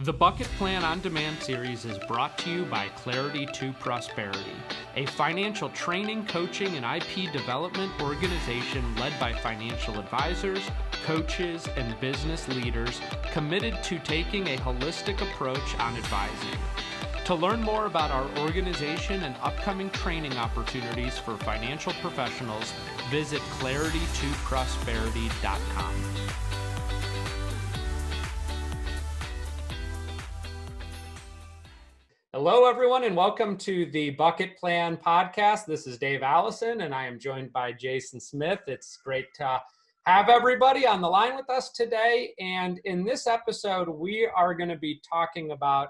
The Bucket Plan On Demand series is brought to you by Clarity to Prosperity, a financial training, coaching, and IP development organization led by financial advisors, coaches, and business leaders committed to taking a holistic approach on advising. To learn more about our organization and upcoming training opportunities for financial professionals, visit claritytoprosperity.com. Hello, everyone, and welcome to the Bucket Plan podcast. This is Dave Allison, and I am joined by Jason Smith. It's great to have everybody on the line with us today. And in this episode, we are going to be talking about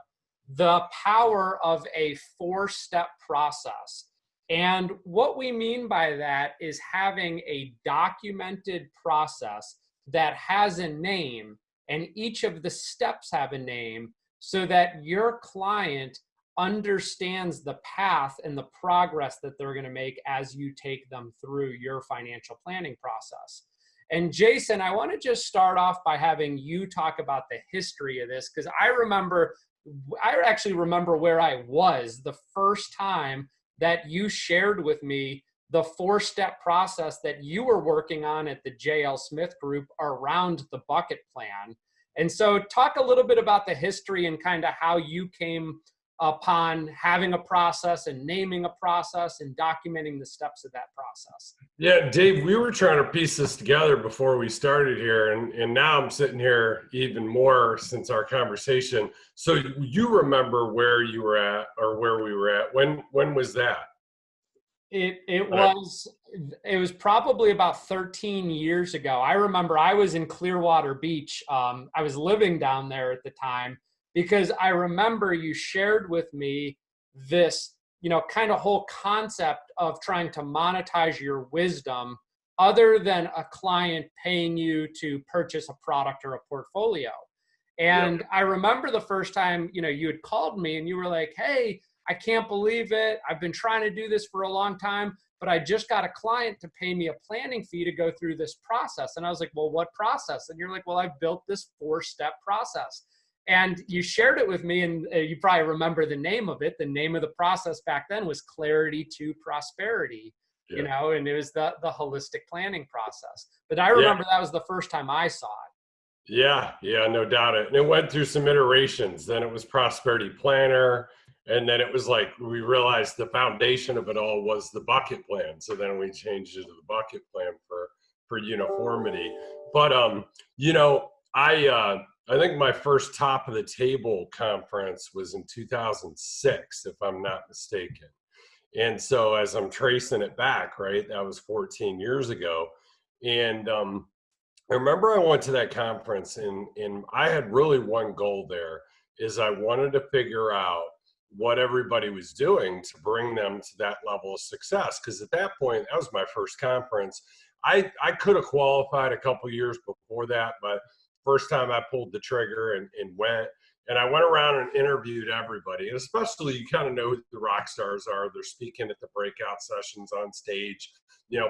the power of a four-step process. And what we mean by that is having a documented process that has a name, and each of the steps have a name so that your client understands the path and the progress that they're going to make as you take them through your financial planning process. And Jason, I want to just start off by having you talk about the history of this, because I actually remember where I was the first time that you shared with me the four-step process that you were working on at the JL Smith Group around the bucket plan. And so talk a little bit about the history and kind of how you came upon having a process and naming a process and documenting the steps of that process. Yeah, Dave, we were trying to piece this together before we started here, and now I'm sitting here even more since our conversation. So you remember where you were at or where we were at? When was that? It was probably about 13 years ago. I remember I was in Clearwater Beach. I was living down there at the time, because I remember you shared with me this, kind of whole concept of trying to monetize your wisdom other than a client paying you to purchase a product or a portfolio. And I remember the first time, you had called me and you were like, "Hey, I can't believe it. I've been trying to do this for a long time, but I just got a client to pay me a planning fee to go through this process." And I was like, "Well, what process?" And you're like, "Well, I've built this four-step process." And you shared it with me, and you probably remember the name of it. The name of the process back then was Clarity to Prosperity, and it was the holistic planning process. But I remember that was the first time I saw it. Yeah, no doubt. And it went through some iterations. Then it was Prosperity Planner. And then it was like, we realized the foundation of it all was the bucket plan. So then we changed it to the bucket plan for uniformity. But, I think my first top of the table conference was in 2006, if I'm not mistaken. And so as I'm tracing it back, right, that was 14 years ago. And I remember I went to that conference and I had really one goal there, is I wanted to figure out what everybody was doing to bring them to that level of success. Because at that point, that was my first conference. I could have qualified a couple years before that, but first time I pulled the trigger and went. And I went around and interviewed everybody. And especially, you kind of know who the rock stars are. They're speaking at the breakout sessions on stage.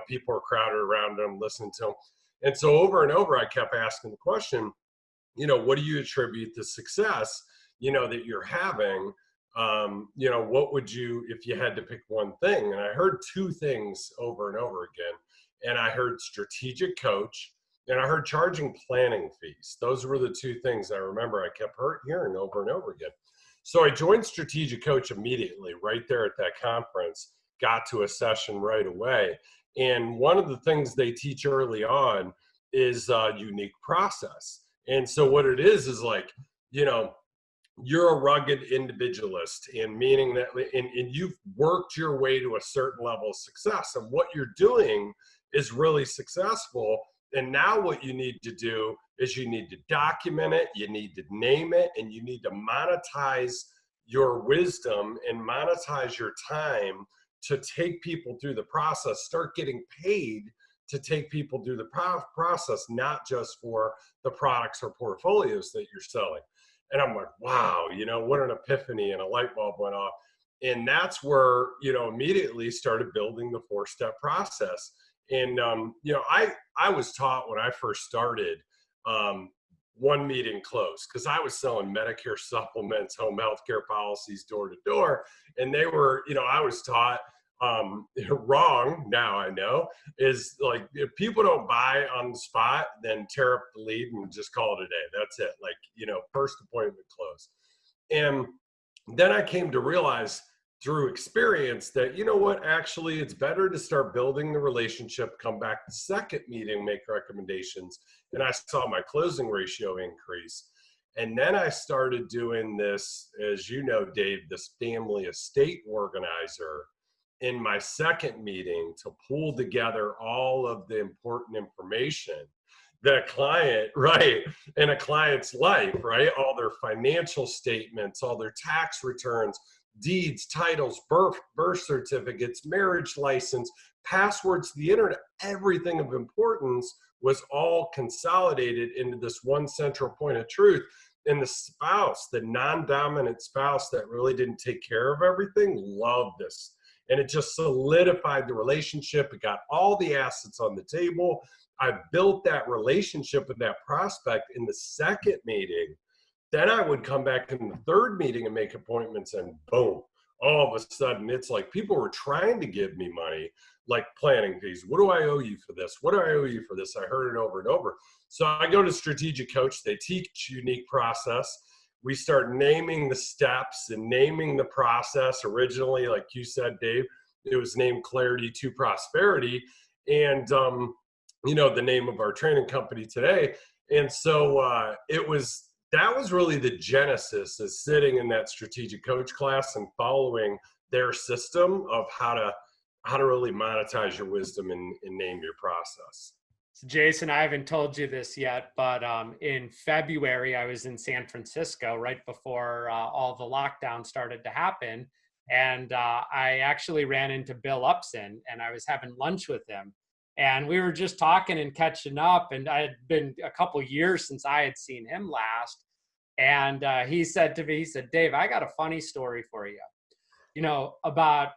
People are crowded around them, listening to them. And so over and over, I kept asking the question, what do you attribute the success, that you're having? What would you, if you had to pick one thing? And I heard two things over and over again. And I heard strategic coach, and I heard charging planning fees. Those were the two things I remember I kept hearing over and over again. So I joined strategic coach immediately right there at that conference, got to a session right away. And one of the things they teach early on is a unique process. And so what it is like, you're a rugged individualist, and meaning that and you've worked your way to a certain level of success, and what you're doing is really successful. And now what you need to do is you need to document it, you need to name it, and you need to monetize your wisdom and monetize your time to take people through the process, start getting paid to take people through the process, not just for the products or portfolios that you're selling. And I'm like, wow, what an epiphany, and a light bulb went off. And that's where, immediately started building the four-step process. And, I was taught when I first started one meeting closed because I was selling Medicare supplements, home health care policies door to door. And they were, I was taught wrong, now I know, is like if people don't buy on the spot, then tear up the lead and just call it a day. That's it. Like, first appointment closed. And then I came to realize through experience that, what, actually it's better to start building the relationship, come back the second meeting, make recommendations. And I saw my closing ratio increase. And then I started doing this, as you know, Dave, this family estate organizer in my second meeting to pull together all of the important information that a client, right, in a client's life, right, all their financial statements, all their tax returns, deeds, titles, birth certificates, marriage license, passwords to the internet, everything of importance was all consolidated into this one central point of truth. And the spouse, the non-dominant spouse that really didn't take care of everything, loved this. And it just solidified the relationship. It got all the assets on the table. I built that relationship with that prospect in the second meeting. Then I would come back in the third meeting and make appointments, and boom, all of a sudden it's like people were trying to give me money, like planning fees. What do I owe you for this? What do I owe you for this? I heard it over and over. So I go to Strategic Coach. They teach unique process. We start naming the steps and naming the process. Originally, like you said, Dave, it was named Clarity to Prosperity. And, the name of our training company today. And so that was really the genesis, is sitting in that Strategic Coach class and following their system of how to really monetize your wisdom and name your process. So Jason, I haven't told you this yet, but in February, I was in San Francisco right before all the lockdown started to happen. And I actually ran into Bill Upson, and I was having lunch with him. And we were just talking and catching up. And I had been a couple years since I had seen him last. And he said to me, Dave, I got a funny story for you. About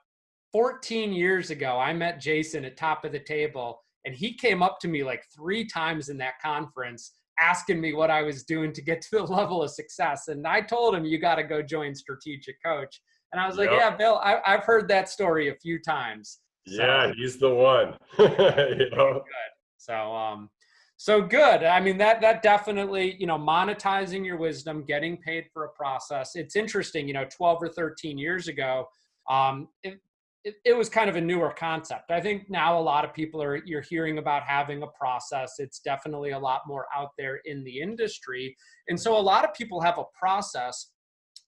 14 years ago, I met Jason at Top of the Table, and he came up to me like 3 times in that conference asking me what I was doing to get to the level of success. And I told him, you got to go join Strategic Coach. And I was like, yeah, Bill, I've heard that story a few times. Yeah, he's the one. Good. So good. I mean, that definitely, monetizing your wisdom, getting paid for a process. It's interesting, 12 or 13 years ago, it was kind of a newer concept. I think now a lot of people you're hearing about having a process. It's definitely a lot more out there in the industry. And so a lot of people have a process,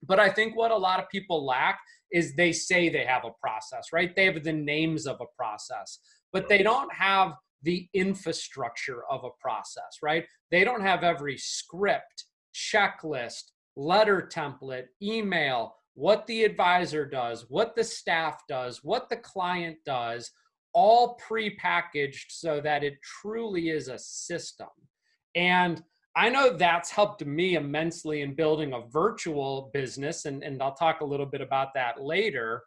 but I think what a lot of people lack is they say they have a process, right? They have the names of a process, but they don't have the infrastructure of a process, right? They don't have every script, checklist, letter template, email, what the advisor does, what the staff does, what the client does, all pre-packaged so that it truly is a system. And I know that's helped me immensely in building a virtual business, and I'll talk a little bit about that later.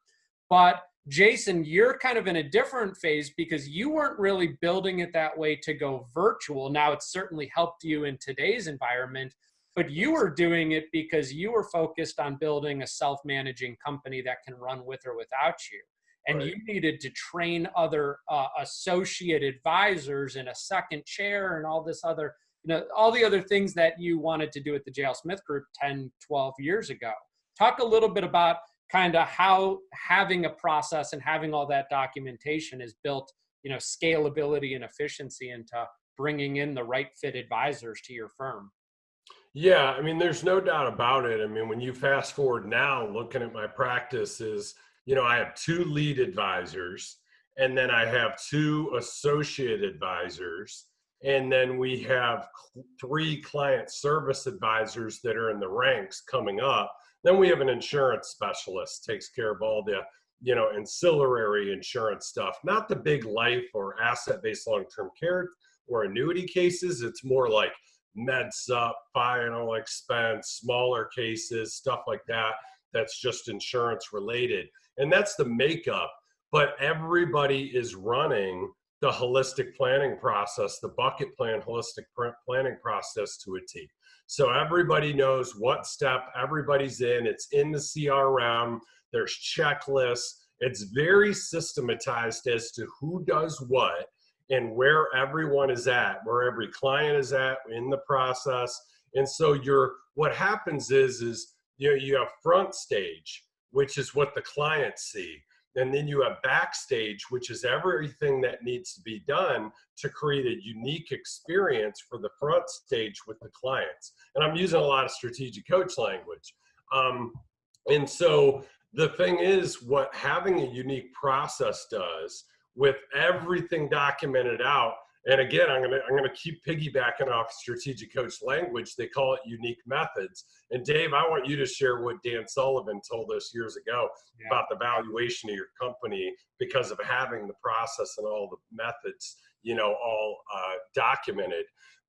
But Jason, you're kind of in a different phase because you weren't really building it that way to go virtual. Now, it's certainly helped you in today's environment, but you were doing it because you were focused on building a self-managing company that can run with or without you. And right. You needed to train other associate advisors in a second chair and all this other, all the other things that you wanted to do at the J.L. Smith Group 10, 12 years ago. Talk a little bit about kind of how having a process and having all that documentation is built, scalability and efficiency into bringing in the right fit advisors to your firm. Yeah, I mean, there's no doubt about it. I mean, when you fast forward now, looking at my practices, I have 2 lead advisors, and then I have 2 associate advisors, and then we have 3 client service advisors that are in the ranks coming up. Then we have an insurance specialist, takes care of all the, ancillary insurance stuff, not the big life or asset-based long-term care or annuity cases. It's more like med sup, final expense, smaller cases, stuff like that. That's just insurance related. And that's the makeup. But everybody is running the holistic planning process, the bucket plan, holistic planning process to a T. So everybody knows what step everybody's in. It's in the CRM. There's checklists. It's very systematized as to who does what and where everyone is at, where every client is at in the process. And so what happens is you have front stage, which is what the clients see. And then you have backstage, which is everything that needs to be done to create a unique experience for the front stage with the clients. And I'm using a lot of strategic coach language. And so the thing is, what having a unique process does with everything documented out, and again, I'm gonna keep piggybacking off strategic coach language. They call it unique methods. And Dave, I want you to share what Dan Sullivan told us years ago about the valuation of your company because of having the process and all the methods, all documented.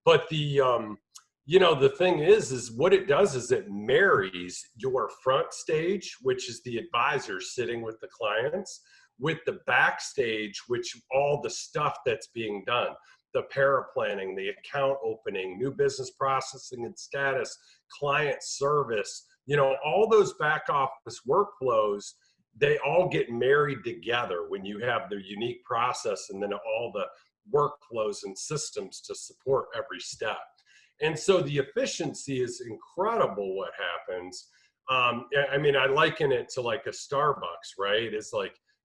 But the thing is what it does is it marries your front stage, which is the advisor sitting with the clients, with the backstage, which all the stuff that's being done, the paraplanning, the account opening, new business processing and status, client service, all those back office workflows, they all get married together when you have the unique process and then all the workflows and systems to support every step. And so the efficiency is incredible what happens. I liken it to like a Starbucks, right?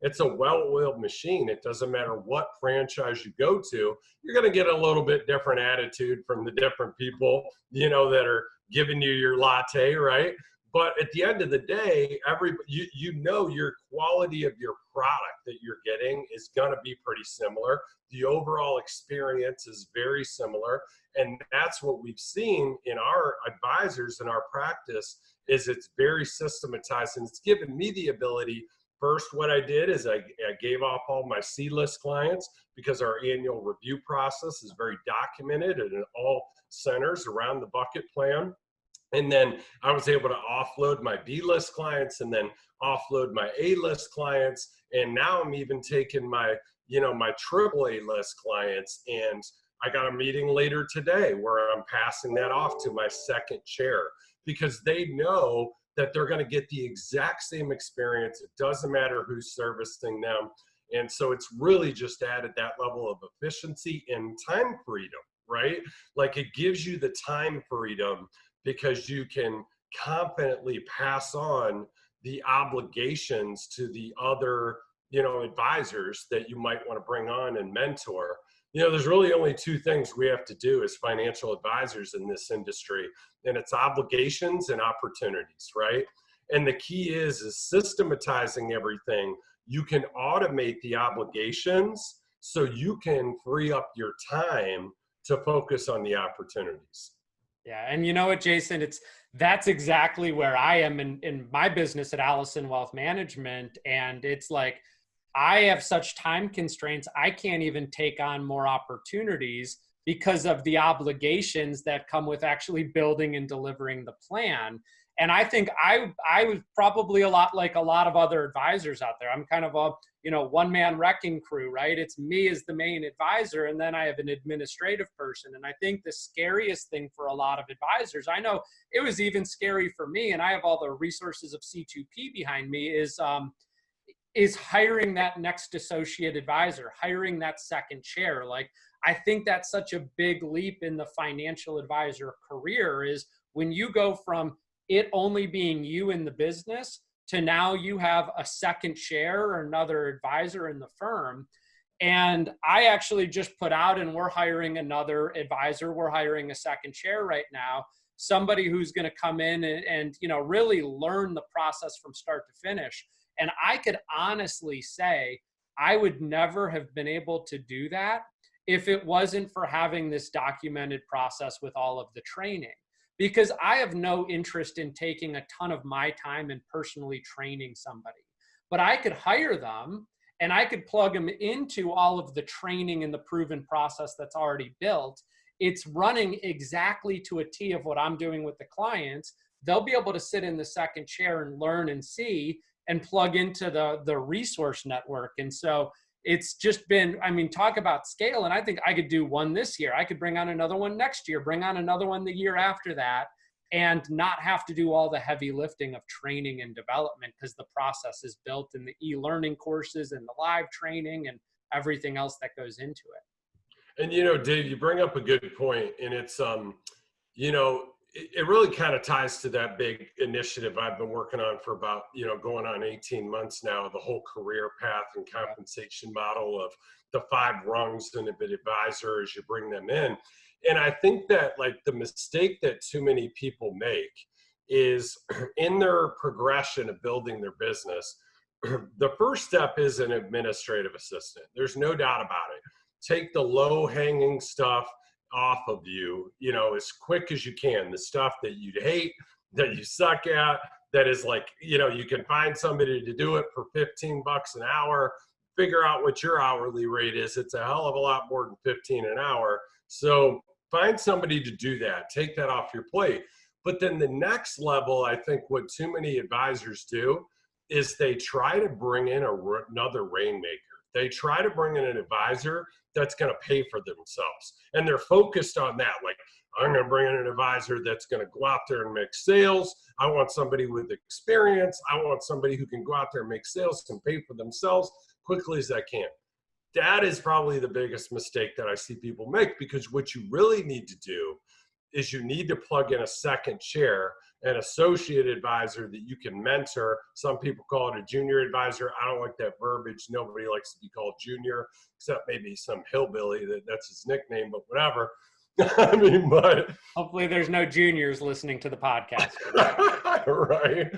It's a well-oiled machine. It doesn't matter what franchise you go to, you're going to get a little bit different attitude from the different people, that are giving you your latte, right? But at the end of the day, your quality of your product that you're getting is going to be pretty similar. The overall experience is very similar. And that's what we've seen in our advisors in our practice is it's very systematized, and it's given me the ability. First, what I did is I gave off all my C-list clients because our annual review process is very documented and it all centers around the bucket plan. And then I was able to offload my B-list clients and then offload my A-list clients. And now I'm even taking my triple A-list clients. And I got a meeting later today where I'm passing that off to my second chair because they know that they're going to get the exact same experience. It doesn't matter who's servicing them. And so it's really just added that level of efficiency and time freedom, right? Like it gives you the time freedom because you can confidently pass on the obligations to the other, advisors that you might want to bring on and mentor. There's really only two things we have to do as financial advisors in this industry, and it's obligations and opportunities, right? And the key is systematizing everything. You can automate the obligations so you can free up your time to focus on the opportunities. Yeah. And you know what, Jason, that's exactly where I am in my business at Alison Wealth Management. And it's like, I have such time constraints. I can't even take on more opportunities because of the obligations that come with actually building and delivering the plan. And I think I was probably a lot like a lot of other advisors out there. I'm kind of a, one-man wrecking crew, right? It's me as the main advisor, and then I have an administrative person. And I think the scariest thing for a lot of advisors, I know it was even scary for me, and I have all the resources of C2P behind me, is hiring that next associate advisor, hiring that second chair. Like, I think that's such a big leap in the financial advisor career is when you go from it only being you in the business to now you have a second chair or another advisor in the firm. And I actually just put out, and we're hiring another advisor. We're hiring a second chair right now, somebody who's going to come in and really learn the process from start to finish. And I could honestly say I would never have been able to do that if it wasn't for having this documented process with all of the training. Because I have no interest in taking a ton of my time and personally training somebody. But I could hire them and I could plug them into all of the training and the proven process that's already built. It's running exactly to a T of what I'm doing with the clients. They'll be able to sit in the second chair and learn and see and plug into the resource network. And so it's just been, I mean, talk about scale. And I think I could do one this year. I could bring on another one next year, bring on another one the year after that, and not have to do all the heavy lifting of training and development, because the process is built in the e-learning courses and the live training and everything else that goes into it. And, Dave, you bring up a good point, and it's, it really kind of ties to that big initiative I've been working on for about, going on 18 months now, the whole career path and compensation model of the 5 rungs in an advisor as you bring them in. And I think that, like, the mistake that too many people make is in their progression of building their business, the first step is an administrative assistant. There's no doubt about it. Take the low hanging stuff off of you, as quick as you can. The stuff that you'd hate, that you suck at, that is like, you can find somebody to do it for $15 an hour, figure out what your hourly rate is. It's a hell of a lot more than 15 an hour. So find somebody to do that, take that off your plate. But then the next level, I think what too many advisors do is they try to bring in another rainmaker. They try to bring in an advisor that's going to pay for themselves. And they're focused on that. Like, I'm going to bring in an advisor that's going to go out there and make sales. I want somebody with experience. I want somebody who can go out there and make sales and pay for themselves quickly as I can. That is probably the biggest mistake that I see people make, because what you really need to do is you need to plug in a second chair, an associate advisor that you can mentor. Some people call it a junior advisor. I don't like that verbiage. Nobody likes to be called junior, except maybe some hillbilly that's his nickname, but whatever. I mean, but hopefully there's no juniors listening to the podcast. Right.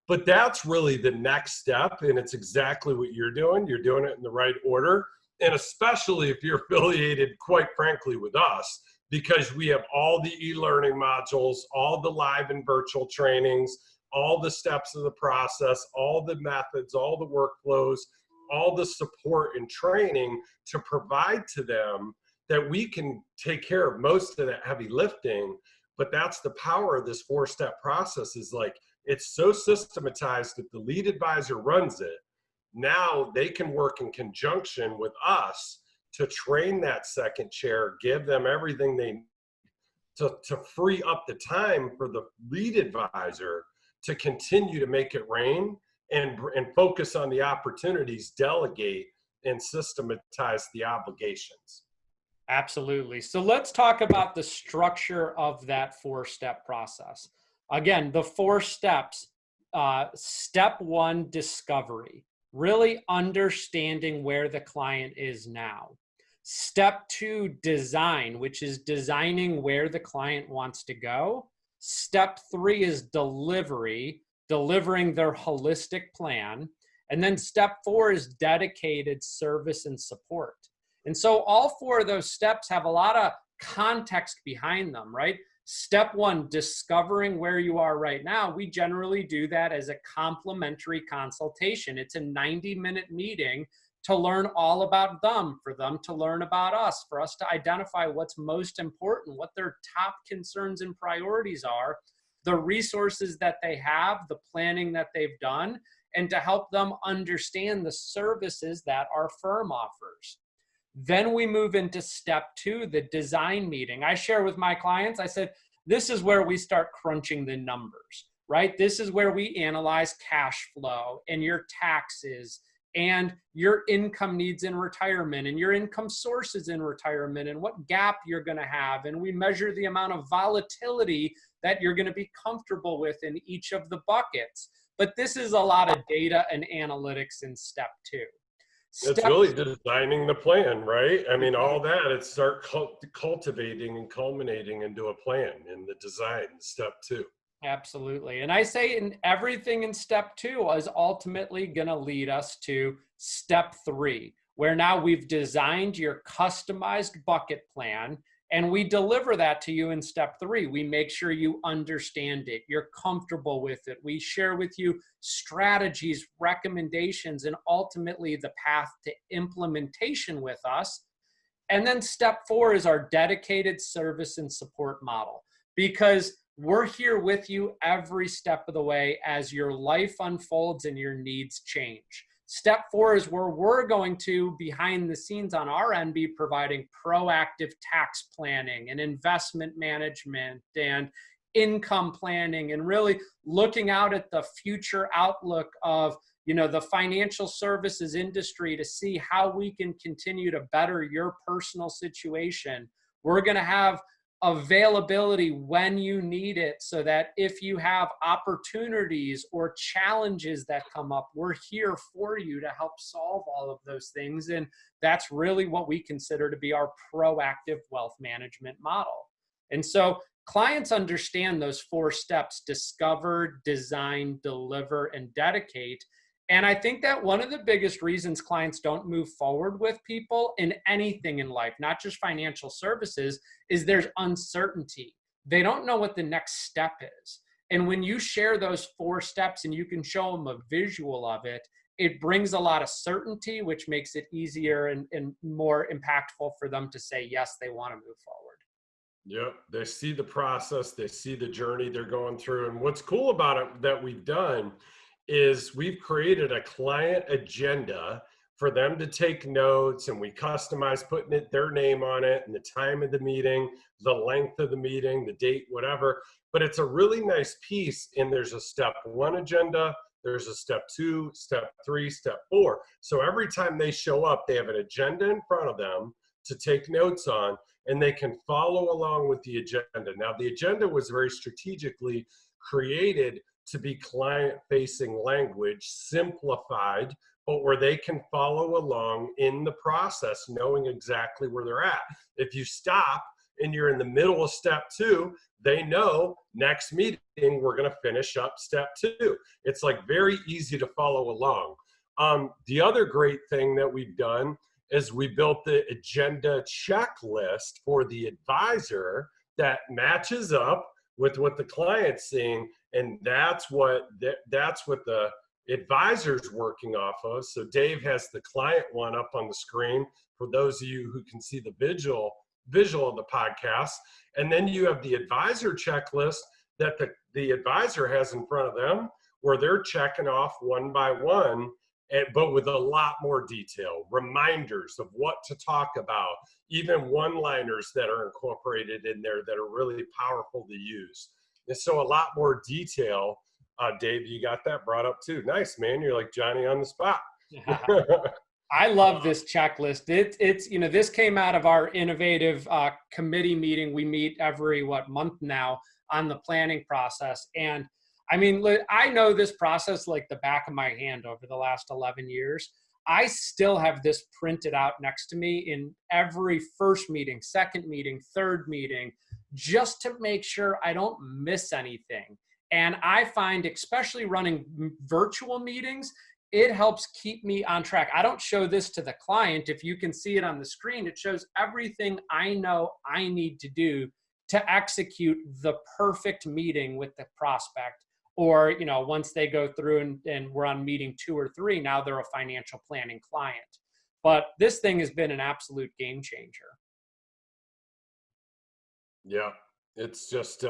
But that's really the next step. And it's exactly what you're doing. You're doing it in the right order. And especially if you're affiliated, quite frankly, with us, because we have all the e-learning modules, all the live and virtual trainings, all the steps of the process, all the methods, all the workflows, all the support and training to provide to them, that we can take care of most of that heavy lifting. But that's the power of this 4-step process, is like, it's so systematized that the lead advisor runs it. Now they can work in conjunction with us to train that second chair, give them everything they need to free up the time for the lead advisor to continue to make it rain and focus on the opportunities, delegate, and systematize the obligations. Absolutely. So let's talk about the structure of that 4-step process. Again, the 4 steps. Step 1, discovery, really understanding where the client is now. Step 2, design, which is designing where the client wants to go. Step 3 is delivery, delivering their holistic plan. And then step 4 is dedicated service and support. And so all 4 of those steps have a lot of context behind them, right? Step 1, discovering where you are right now. We generally do that as a complimentary consultation. It's a 90-minute meeting to learn all about them, for them to learn about us, for us to identify what's most important, what their top concerns and priorities are, the resources that they have, the planning that they've done, and to help them understand the services that our firm offers. Then we move into step 2, the design meeting. I share with my clients, I said, this is where we start crunching the numbers, right? This is where we analyze cash flow and your taxes and your income needs in retirement and your income sources in retirement and what gap you're going to have. And we measure the amount of volatility that you're going to be comfortable with in each of the buckets. But this is a lot of data and analytics in step 2. It's really designing the plan, right? I mean, all that, it's start cultivating and culminating into a plan in the design, step 2. Absolutely. And I say in everything in step 2 is ultimately going to lead us to step 3, where now we've designed your customized bucket plan and we deliver that to you in step 3. We make sure you understand it, you're comfortable with it. We share with you strategies, recommendations, and ultimately the path to implementation with us. And then step 4 is our dedicated service and support model, because we're here with you every step of the way as your life unfolds and your needs change. Step 4 is where we're going to, behind the scenes on our end, be providing proactive tax planning and investment management and income planning, and really looking out at the future outlook of the financial services industry to see how we can continue to better your personal situation. We're going to have availability when you need it, so that if you have opportunities or challenges that come up, we're here for you to help solve all of those things. And that's really what we consider to be our proactive wealth management model. And so clients understand those 4 steps: discover, design, deliver, and dedicate. And I think that one of the biggest reasons clients don't move forward with people in anything in life, not just financial services, is there's uncertainty. They don't know what the next step is. And when you share those 4 steps and you can show them a visual of it, it brings a lot of certainty, which makes it easier and more impactful for them to say, yes, they want to move forward. Yep. They see the process, they see the journey they're going through. And what's cool about it that we've done is we've created a client agenda for them to take notes, and we customize putting their name on it and the time of the meeting, the length of the meeting, the date, whatever. But it's a really nice piece. And there's a step 1 agenda, there's a step 2, step 3, step 4. So every time they show up, they have an agenda in front of them to take notes on, and they can follow along with the agenda. Now, the agenda was very strategically created to be client-facing language, simplified, but where they can follow along in the process, knowing exactly where they're at. If you stop and you're in the middle of step 2, they know next meeting we're going to finish up step 2. It's like very easy to follow along. The other great thing that we've done is we built the agenda checklist for the advisor that matches up with what the client's seeing, and that's what the advisor's working off of. So Dave has the client one up on the screen for those of you who can see the visual of the podcast, and then you have the advisor checklist that the advisor has in front of them, where they're checking off one by one, but with a lot more detail, reminders of what to talk about, even one-liners that are incorporated in there that are really powerful to use. And so a lot more detail. Dave, you got that brought up too. Nice, man. You're like Johnny on the spot. I love this checklist. It's this came out of our innovative committee meeting. We meet every month now on the planning process. And I mean, I know this process like the back of my hand over the last 11 years. I still have this printed out next to me in every first meeting, second meeting, third meeting, just to make sure I don't miss anything. And I find, especially running virtual meetings, it helps keep me on track. I don't show this to the client. If you can see it on the screen, it shows everything I know I need to do to execute the perfect meeting with the prospect. Or, once they go through and we're on meeting 2 or 3, now they're a financial planning client. But this thing has been an absolute game changer. Yeah, it's just,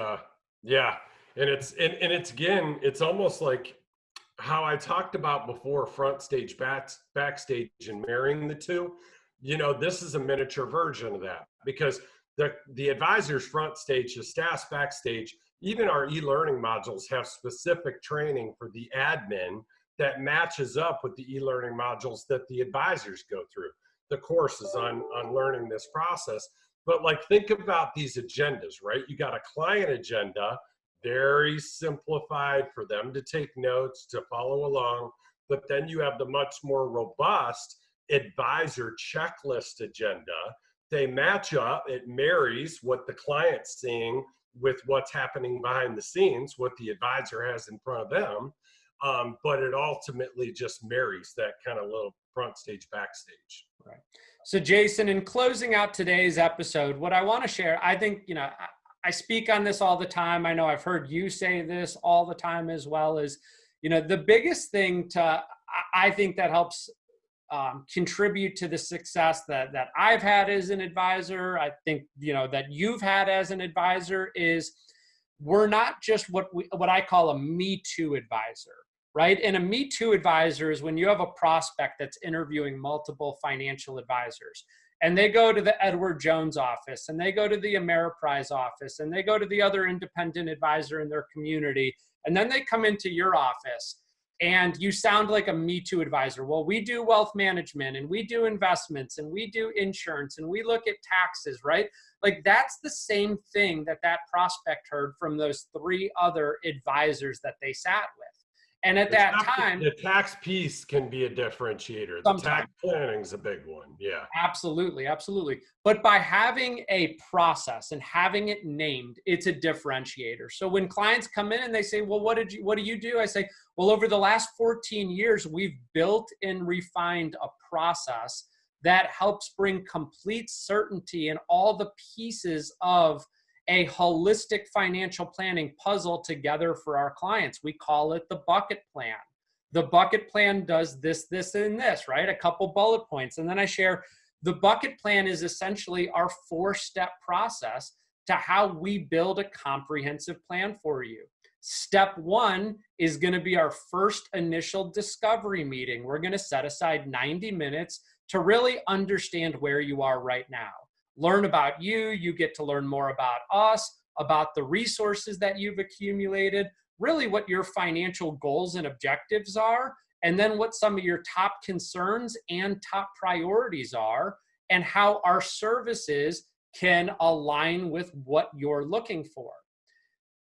yeah. And it's again, it's almost like how I talked about before, front stage, backstage, and marrying the two. This is a miniature version of that, because the advisor's front stage, the staff's backstage. Even our e-learning modules have specific training for the admin that matches up with the e-learning modules that the advisors go through, the courses on learning this process. But think about these agendas, right? You got a client agenda, very simplified for them to take notes, to follow along. But then you have the much more robust advisor checklist agenda. They match up, it marries what the client's seeing with what's happening behind the scenes, what the advisor has in front of them. But it ultimately just marries that kind of little front stage, backstage. Right. So Jason, in closing out today's episode, what I want to share, I think, I speak on this all the time. I know I've heard you say this all the time as well, is, the biggest thing I think that helps contribute to the success that I've had as an advisor, I think, that you've had as an advisor, is we're not just what I call a Me Too advisor, right? And a Me Too advisor is when you have a prospect that's interviewing multiple financial advisors, and they go to the Edward Jones office, and they go to the Ameriprise office, and they go to the other independent advisor in their community, and then they come into your office, and you sound like a Me Too advisor. Well, we do wealth management, and we do investments, and we do insurance, and we look at taxes, right? Like, that's the same thing that that prospect heard from those three other advisors that they sat with. And at that time, the tax piece can be a differentiator. The tax planning is a big one. Yeah. Absolutely. Absolutely. But by having a process and having it named, it's a differentiator. So when clients come in and they say, well, what do you do? I say, well, over the last 14 years, we've built and refined a process that helps bring complete certainty in all the pieces of a holistic financial planning puzzle together for our clients. We call it the bucket plan. The bucket plan does this, this, and this, right? A couple bullet points. And then I share the bucket plan is essentially our 4-step process to how we build a comprehensive plan for you. Step 1 is going to be our first initial discovery meeting. We're going to set aside 90 minutes to really understand where you are right now. Learn about you. You get to learn more about us, about the resources that you've accumulated, really what your financial goals and objectives are, and then what some of your top concerns and top priorities are, and how our services can align with what you're looking for.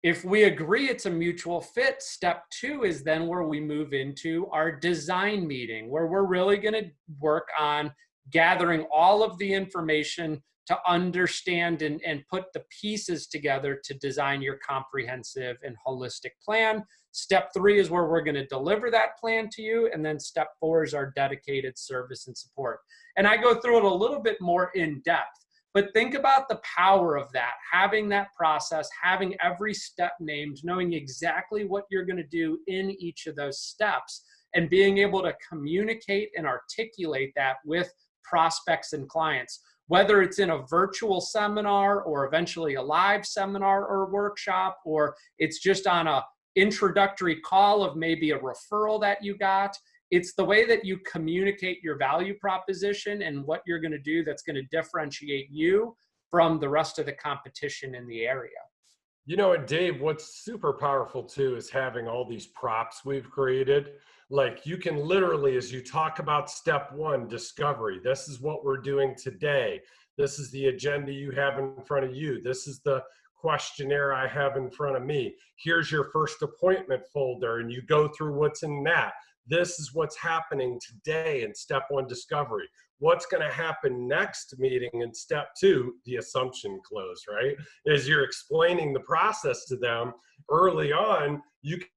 If we agree it's a mutual fit, step 2 is then where we move into our design meeting, where we're really going to work on gathering all of the information to understand and put the pieces together to design your comprehensive and holistic plan. Step 3 is where we're going to deliver that plan to you. And then step 4 is our dedicated service and support. And I go through it a little bit more in depth, but think about the power of that, having that process, having every step named, knowing exactly what you're going to do in each of those steps, and being able to communicate and articulate that with prospects and clients. Whether it's in a virtual seminar or eventually a live seminar or workshop, or it's just on a introductory call of maybe a referral that you got, it's the way that you communicate your value proposition and what you're going to do that's going to differentiate you from the rest of the competition in the area. You know, and Dave, what's super powerful too is having all these props we've created. Like, you can literally, as you talk about step 1, discovery, this is what we're doing today. This is the agenda you have in front of you. This is the questionnaire I have in front of me. Here's your first appointment folder, and you go through what's in that. This is what's happening today in step 1, discovery. What's going to happen next meeting in step 2, the assumption close, right? As you're explaining the process to them early on, you can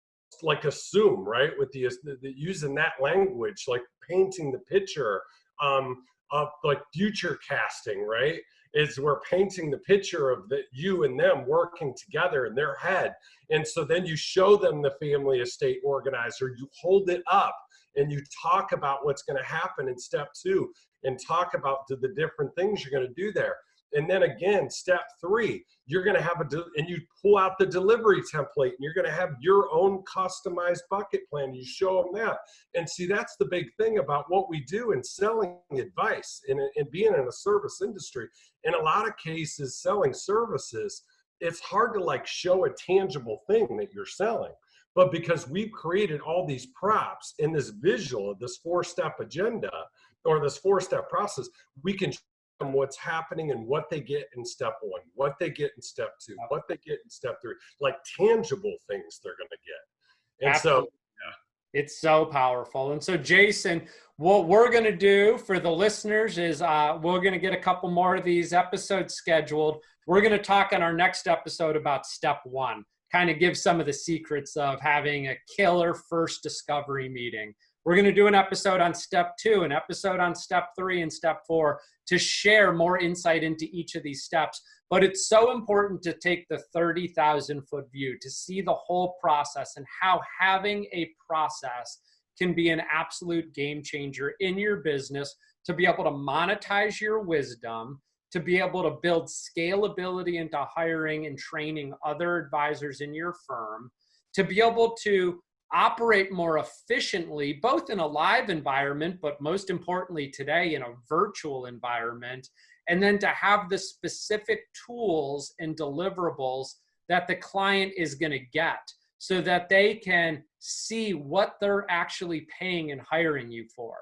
like assume, right? With the using that language, like painting the picture of like future casting, right? Is we're painting the picture of you and them working together in their head. And so then you show them the family estate organizer, you hold it up and you talk about what's going to happen in step 2 and talk about the different things you're going to do there. And then again, step 3, you're going to have and you pull out the delivery template and you're going to have your own customized bucket plan. You show them that. And see, that's the big thing about what we do in selling advice and being in a service industry. In a lot of cases, selling services, it's hard to like show a tangible thing that you're selling. But because we've created all these props in this visual of this 4-step agenda or this 4-step process, we can what's happening and what they get in step 1, what they get in step 2, what they get in step 3, like tangible things they're going to get. And Absolutely. So it's so powerful. And so, Jason, what we're going to do for the listeners is we're going to get a couple more of these episodes scheduled. We're going to talk on our next episode about step 1, kind of give some of the secrets of having a killer first discovery meeting. We're going to do an episode on step 2, an episode on step 3 and step 4 to share more insight into each of these steps. But it's so important to take the 30,000-foot view, to see the whole process and how having a process can be an absolute game changer in your business, to be able to monetize your wisdom, to be able to build scalability into hiring and training other advisors in your firm, to be able to operate more efficiently, both in a live environment, but most importantly today in a virtual environment, and then to have the specific tools and deliverables that the client is going to get so that they can see what they're actually paying and hiring you for.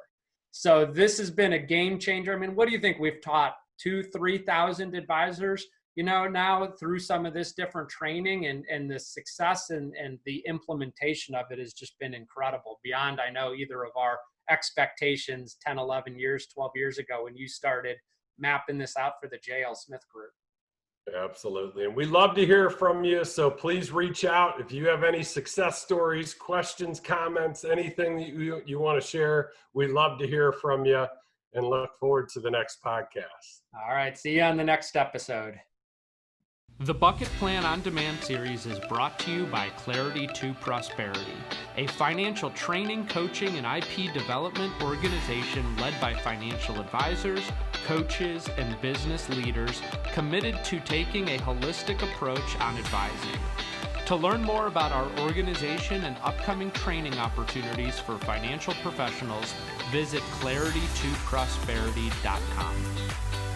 So this has been a game changer. I mean, what do you think? We've taught 2,000-3,000 advisors, now through some of this different training, and the success and the implementation of it has just been incredible, beyond, I know, either of our expectations 10, 11 years, 12 years ago when you started mapping this out for the JL Smith Group. Absolutely. And we love to hear from you. So please reach out if you have any success stories, questions, comments, anything that you want to share. We love to hear from you and look forward to the next podcast. All right. See you on the next episode. The Bucket Plan On Demand series is brought to you by Clarity to Prosperity, a financial training, coaching, and IP development organization led by financial advisors, coaches, and business leaders committed to taking a holistic approach on advising. To learn more about our organization and upcoming training opportunities for financial professionals, visit claritytoprosperity.com.